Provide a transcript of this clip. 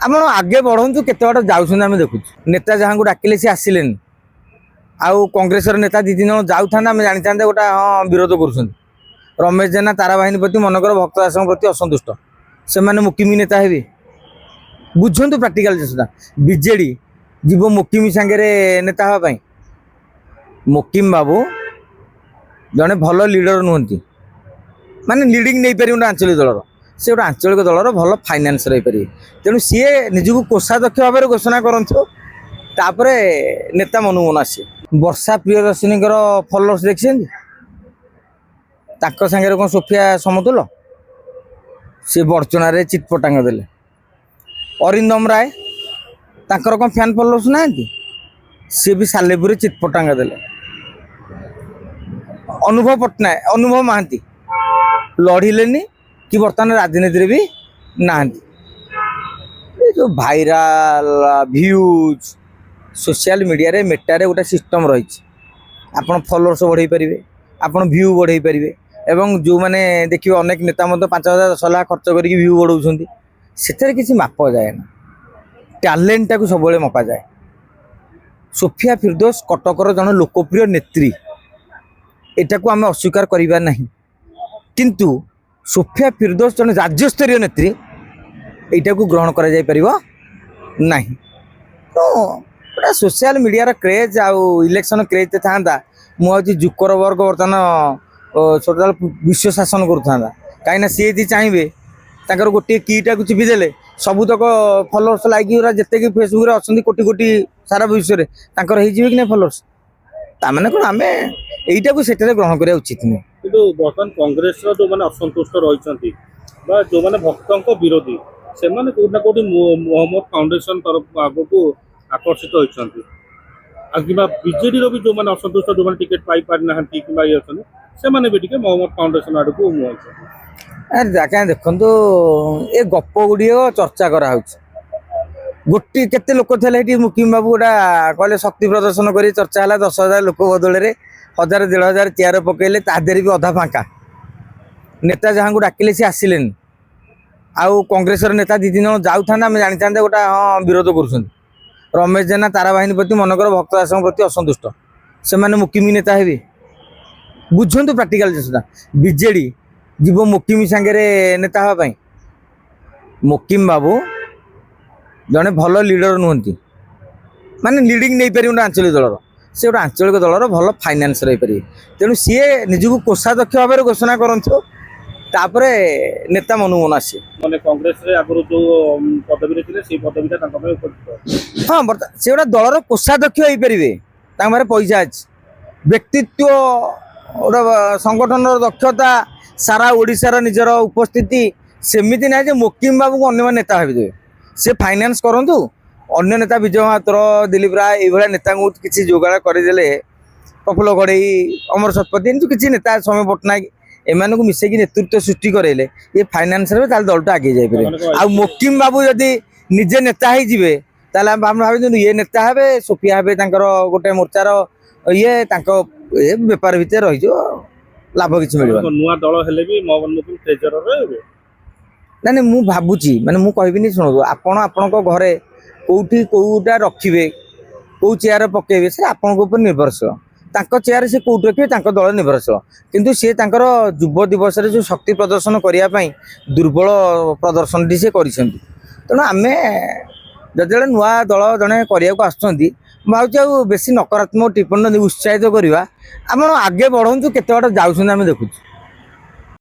ଆପଣ ଆଗେ ବଢ଼ନ୍ତୁ କେତେ ବାଟ ଯାଉଛନ୍ତି ଆମେ ଦେଖୁଛୁ। ନେତା ଯାହାଙ୍କୁ ଡାକିଲେ ସେ ଆସିଲେନି। ଆଉ କଂଗ୍ରେସର ନେତା ଦୁଇ ତିନି ଜଣ ଯାଉଥାନ୍ତେ ଆମେ ଜାଣିଥାନ୍ତେ ଗୋଟା ହଁ ବିରୋଧ କରୁଛନ୍ତି। ରମେଶ ଜେନା ତାରାବାହିନୀ ପ୍ରତି ମନେକର ଭକ୍ତ ଦାସଙ୍କ ପ୍ରତି ଅସନ୍ତୁଷ୍ଟ, ସେମାନେ ମୁକିମି ନେତା ହେବେ? ବୁଝନ୍ତୁ ପ୍ରାକ୍ଟିକାଲ ଜିନିଷଟା। ବିଜେଡି ଯିବ ମୁକିମି ସାଙ୍ଗରେ ନେତା ହେବା ପାଇଁ? ମୁକିମ ବାବୁ ଜଣେ ଭଲ ଲିଡର ନୁହନ୍ତି, ମାନେ লিডিং ନେଇପାରିବେ ଗୋଟେ ଆଞ୍ଚଳିକ ଦଳର। ସେ ଗୋଟେ ଆଞ୍ଚଳିକ ଦଳର ଭଲ ଫାଇନାନ୍ସ ରହିପାରିବେ। ତେଣୁ ସିଏ ନିଜକୁ କୋଷାଧ୍ୟକ୍ଷ ଭାବରେ ଘୋଷଣା କରନ୍ତୁ, ତାପରେ ନେତା ମନକୁ ମନ ଆସିବେ। ବର୍ଷା ପ୍ରିୟଦର୍ଶିନୀଙ୍କର ଫଲୋଅର୍ସ ଦେଖିଛନ୍ତି? ତାଙ୍କ ସାଙ୍ଗରେ କ'ଣ ସୋଫିଆ ସମତୁଲ? ସେ ବଡ଼ଚଣାରେ ଚିଟପଟାଙ୍ଗ ଦେଲେ। ଅରିନ୍ଦମ ରାୟ ତାଙ୍କର କ'ଣ ଫ୍ୟାନ୍ ଫଲୋଅର୍ସ ନାହାନ୍ତି? ସିଏ ବି ସାଲେପୁରରେ ଚିଟପଟାଙ୍ଗ ଦେଲେ। ଅନୁଭବ ମହାନ୍ତି ଲଢ଼ିଲେନି କି ବର୍ତ୍ତମାନ ରାଜନୀତିରେ ବି ନାହାନ୍ତି। ଏ ଯେଉଁ ଭାଇରାଲ ଭ୍ୟୁଜ୍ ସୋସିଆଲ ମିଡ଼ିଆରେ ମେଟାରେ ଗୋଟେ ସିଷ୍ଟମ୍ ରହିଛି। ଆପଣ ଫଲୋଅର୍ସ ବଢ଼େଇ ପାରିବେ, ଆପଣ ଭ୍ୟୁ ବଢ଼େଇ ପାରିବେ, ଏବଂ ଯେଉଁମାନେ ଦେଖିବେ ଅନେକ ନେତା ମଧ୍ୟ 5,000 10,000 ଖର୍ଚ୍ଚ କରିକି ଭ୍ୟୁ ବଢ଼ାଉଛନ୍ତି, ସେଥିରେ କିଛି ମାପ ଯାଏନା। ଟ୍ୟାଲେଣ୍ଟଟାକୁ ସବୁବେଳେ ମପାଯାଏ। ସୋଫିଆ ଫିରଦୋଷ କଟକର ଜଣେ ଲୋକପ୍ରିୟ ନେତ୍ରୀ, ଏଟାକୁ ଆମେ ଅସ୍ୱୀକାର କରିବା ନାହିଁ। କିନ୍ତୁ ସୋଫିଆ ଫିରଦୋଷ ଜଣେ ରାଜ୍ୟସ୍ତରୀୟ ନେତ୍ରୀ, ଏଇଟାକୁ ଗ୍ରହଣ କରାଯାଇପାରିବ ନାହିଁ। ତ ଗୋଟା ସୋସିଆଲ ମିଡ଼ିଆର କ୍ରେଜ୍ ଆଉ ଇଲେକ୍ସନ କ୍ରେଜ୍ ଥାନ୍ତା, ମୁଁ ଭାବୁଛି ଜୁକରବର୍ଗ ବର୍ତ୍ତମାନ ଟୋଟାଲ ବିଶ୍ୱ ଶାସନ କରୁଥାନ୍ତା। କାହିଁକିନା ସିଏ ଯଦି ଚାହିଁବେ ତାଙ୍କର ଗୋଟିଏ କିଟାକୁ ଚିପି ଦେଲେ ସବୁତକ ଫଲୋଅର୍ସ ଲାଇକ୍ ଗୁରା ଯେତେକି ଫେସବୁକ୍ରେ ଅଛନ୍ତି କୋଟି କୋଟି ସାରା ବିଶ୍ୱରେ, ତାଙ୍କର ହେଇଯିବେ କି ନାହିଁ ଫଲୋଅର୍ସ? ତାମାନେ କ'ଣ ଆମେ এইটাକୁ ସେଠାରେ ଗ୍ରହଣ କରିବା ଉଚିତ ନୁହେଁ। କିନ୍ତୁ ବର୍ତ୍ତମାନ କଂଗ୍ରେସର ଯେଉଁମାନେ ଅସନ୍ତୁଷ୍ଟ ରହିଛନ୍ତି ବା ଯେଉଁମାନେ ଭକ୍ତଙ୍କ ବିରୋଧୀ, ସେମାନେ କୋଉଠି ନା କୋଉଠି ମହମ୍ମଦ ଫାଉଣ୍ଡେସନ ତରଫ ଆଗକୁ ଆକର୍ଷିତ ହୋଇଛନ୍ତି। ଆଉ କିମ୍ବା ବିଜେଡିର ବି ଯେଉଁମାନେ ଅସନ୍ତୁଷ୍ଟ, ଯେଉଁମାନେ ଟିକେଟ୍ ପାଇପାରିନାହାନ୍ତି କିମ୍ବା ଇଏ ଅଛନ୍ତି, ସେମାନେ ବି ଟିକେ ମହମ୍ମଦ ଫାଉଣ୍ଡେସନ ଆଡ଼କୁ ମୁହାଁଇଛନ୍ତି। ଆଜ୍ଞା ଦେଖନ୍ତୁ, ଏ ଗପ ଗୁଡ଼ିକ ଚର୍ଚ୍ଚା କରାହେଉଛି। ଗୋଟିଏ କେତେ ଲୋକ ଥିଲେ ଏଠି? ମୁକିମ ବାବୁ ଗୋଟା କହିଲେ ଶକ୍ତି ପ୍ରଦର୍ଶନ କରି ଚର୍ଚ୍ଚା ହେଲା, 10,000 ଲୋକ ବଦଳରେ 1,000 1,500 ଚେୟାର ପକେଇଲେ, ତା ଦେହରେ ବି ଅଧା ଫାଙ୍କା। ନେତା ଯାହାଙ୍କୁ ଡାକିଲେ ସେ ଆସିଲେନି। ଆଉ କଂଗ୍ରେସର ନେତା ଦୁଇ ତିନି ଜଣ ଯାଉଥାନ୍ତେ ଆମେ ଜାଣିଥାନ୍ତେ ଗୋଟା ହଁ ବିରୋଧ କରୁଛନ୍ତି। ରମେଶ ଜେନା ତାରାବାହିନୀ ପ୍ରତି ମନେକର ଭକ୍ତ ଦାସଙ୍କ ପ୍ରତି ଅସନ୍ତୁଷ୍ଟ, ସେମାନେ ମୁକିମି ନେତା ହେବେ? ବୁଝନ୍ତୁ ପ୍ରାକ୍ଟିକାଲ ଜିନିଷଟା। ବିଜେଡି ଯିବ ମୁକିମି ସାଙ୍ଗରେ ନେତା ହେବା ପାଇଁ? ମୁକିମ ବାବୁ ଜଣେ ଭଲ ଲିଡର ନୁହନ୍ତି, ମାନେ লিডিং ନେଇପାରିବେ ଗୋଟେ ଆଞ୍ଚଳିକ ଦଳର। ସେ ଗୋଟେ ଆଞ୍ଚଳିକ ଦଳର ଭଲ ଫାଇନାନ୍ସ ରହିପାରିବେ। ତେଣୁ ସିଏ ନିଜକୁ କୋଷାଧ୍ୟକ୍ଷ ଭାବରେ ଘୋଷଣା କରନ୍ତୁ, ତାପରେ ନେତା ମନକୁ ମନ ଆସିବେ। ମାନେ କଂଗ୍ରେସରେ ଆଗରୁ ଯେଉଁ ପଦବୀରେ ଥିଲେ ସେଇ ପଦବୀଟା ତାଙ୍କ ପାଇଁ ଉପଯୁକ୍ତ। ହଁ, ସେ ଗୋଟେ ଦଳର କୋଷାଧ୍ୟକ୍ଷ ହେଇପାରିବେ, ତାଙ୍କ ପାଖରେ ପଇସା ଅଛି, ବ୍ୟକ୍ତିତ୍ୱ, ଗୋଟେ ସଂଗଠନର ଦକ୍ଷତା, ସାରା ଓଡ଼ିଶାର ନିଜର ଉପସ୍ଥିତି। ସେମିତି ନାହିଁ ଯେ ମୁକିମ ବାବୁଙ୍କୁ ଅନ୍ୟମାନେ ନେତା ଭାବିଦେବେ। ସେ ଫାଇନାନ୍ସ କରନ୍ତୁ, ଅନ୍ୟ ନେତା ବିଜୟ ମହାତ୍ର, ଦିଲ୍ଲୀପ ରାୟ ଏଇଭଳିଆ ନେତାଙ୍କୁ କିଛି ଯୋଗାଡ଼ କରିଦେଲେ, ପ୍ରଫୁଲ୍ଲ ଗଡ଼େଇ, ଅମର ଶତପଥୀ, ଏମିତି କିଛି ନେତା, ସୌମ୍ୟ ପଟ୍ଟନାୟକ, ଏମାନଙ୍କୁ ମିଶେଇକି ନେତୃତ୍ୱ ସୃଷ୍ଟି କରାଇଲେ ଏ ଫାଇନାନ୍ସରେ ତାହେଲେ ଦଳଟା ଆଗେଇ ଯାଇପାରିବ। ଆଉ ମୁକିମ ବାବୁ ଯଦି ନିଜେ ନେତା ହେଇଯିବେ, ତାହେଲେ ଆମେ ଭାବିଛନ୍ତି ଇଏ ନେତା ହେବେ, ସୋଫିଆ ହେବେ ତାଙ୍କର ଗୋଟେ ମୋର୍ଚ୍ଚାର ଇଏ, ତାଙ୍କ ଏ ବେପାର ଭିତରେ ରହିଯିବ, ଲାଭ କିଛି ମିଳିବ। ନୂଆ ଦଳ ହେଲେ ବି ମହମ୍ମଦ ମୁକିମ ଟ୍ରେଜରର ହେବେ? ନାଇଁ, ମୁଁ ଭାବୁଛି, ମାନେ ମୁଁ କହିବିନି, ଶୁଣନ୍ତୁ, ଆପଣ ଆପଣଙ୍କ ଘରେ କେଉଁଠି କେଉଁଟା ରଖିବେ, କେଉଁ ଚେୟାର ପକେଇବେ, ସେ ଆପଣଙ୍କ ଉପରେ ନିର୍ଭରଶୀଳ। ତାଙ୍କ ଚେୟାର ସେ କେଉଁଠି ରଖିବେ ତାଙ୍କ ଦଳ ନିର୍ଭରଶୀଳ। କିନ୍ତୁ ସିଏ ତାଙ୍କର ଯୁବ ଦିବସରେ ଯେଉଁ ଶକ୍ତି ପ୍ରଦର୍ଶନ କରିବା ପାଇଁ ଦୁର୍ବଳ ପ୍ରଦର୍ଶନଟି ସେ କରିଛନ୍ତି। ତେଣୁ ଆମେ ଯେତେବେଳେ ନୂଆ ଦଳ ଜଣେ କରିବାକୁ ଆସୁଛନ୍ତି, ମୁଁ ଭାବୁଛି ଆଉ ବେଶୀ ନକାରାତ୍ମକ ଟିପ୍ପଣୀ ଉତ୍ସାହିତ କରିବା। ଆପଣ ଆଗେ ବଢ଼ନ୍ତୁ କେତେ ବାଟ ଯାଉଛନ୍ତି ଆମେ ଦେଖୁଛୁ।